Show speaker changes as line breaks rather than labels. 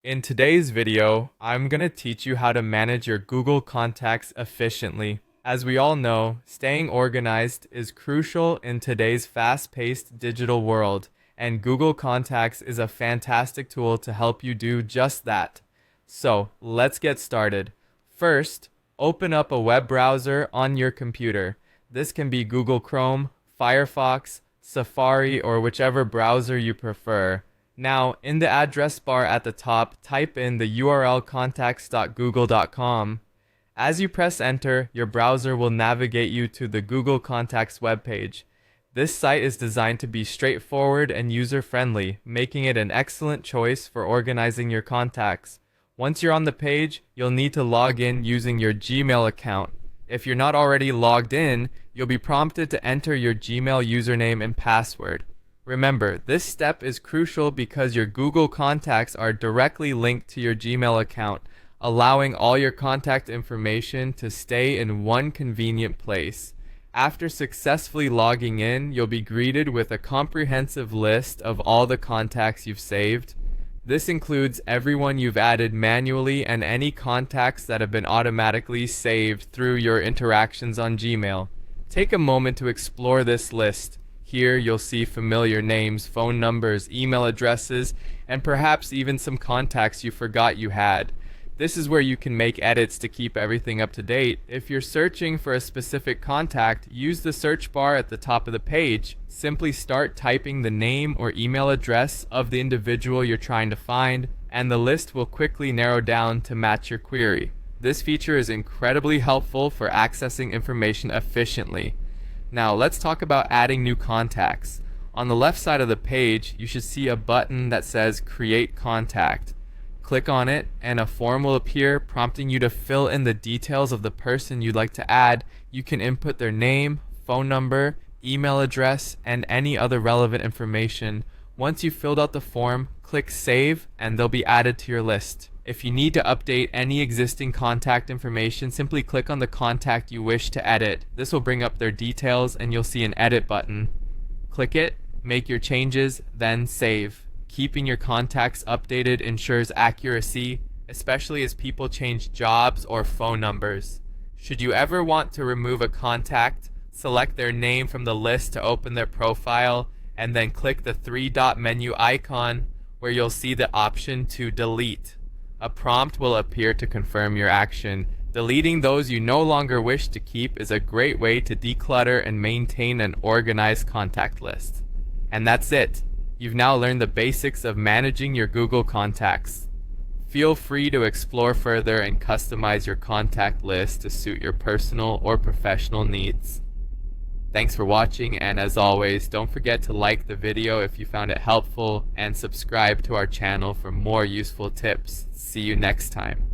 In today's video, I'm going to teach you how to manage your Google Contacts efficiently. As we all know, staying organized is crucial in today's fast-paced digital world, and Google Contacts is a fantastic tool to help you do just that. So, let's get started. First, open up a web browser on your computer. This can be Google Chrome, Firefox, Safari, or whichever browser you prefer. Now, in the address bar at the top, type in the URL contacts.google.com. As you press enter, your browser will navigate you to the Google Contacts webpage. This site is designed to be straightforward and user-friendly, making it an excellent choice for organizing your contacts. Once you're on the page, you'll need to log in using your Gmail account. If you're not already logged in, you'll be prompted to enter your Gmail username and password. Remember, this step is crucial because your Google Contacts are directly linked to your Gmail account, allowing all your contact information to stay in one convenient place. After successfully logging in, you'll be greeted with a comprehensive list of all the contacts you've saved. This includes everyone you've added manually and any contacts that have been automatically saved through your interactions on Gmail. Take a moment to explore this list. Here you'll see familiar names, phone numbers, email addresses, and perhaps even some contacts you forgot you had. This is where you can make edits to keep everything up to date. If you're searching for a specific contact, use the search bar at the top of the page. Simply start typing the name or email address of the individual you're trying to find, and the list will quickly narrow down to match your query. This feature is incredibly helpful for accessing information efficiently. Now let's talk about adding new contacts. On the left side of the page, you should see a button that says Create Contact. Click on it and a form will appear prompting you to fill in the details of the person you'd like to add. You can input their name, phone number, email address, and any other relevant information. Once you've filled out the form, click Save and they'll be added to your list. If you need to update any existing contact information, simply click on the contact you wish to edit. This will bring up their details and you'll see an edit button. Click it, make your changes, then save. Keeping your contacts updated ensures accuracy, especially as people change jobs or phone numbers. Should you ever want to remove a contact, select their name from the list to open their profile, and then click the three-dot menu icon where you'll see the option to delete. A prompt will appear to confirm your action. Deleting those you no longer wish to keep is a great way to declutter and maintain an organized contact list. And that's it. You've now learned the basics of managing your Google Contacts. Feel free to explore further and customize your contact list to suit your personal or professional needs. Thanks for watching, and as always, don't forget to like the video if you found it helpful and subscribe to our channel for more useful tips. See you next time.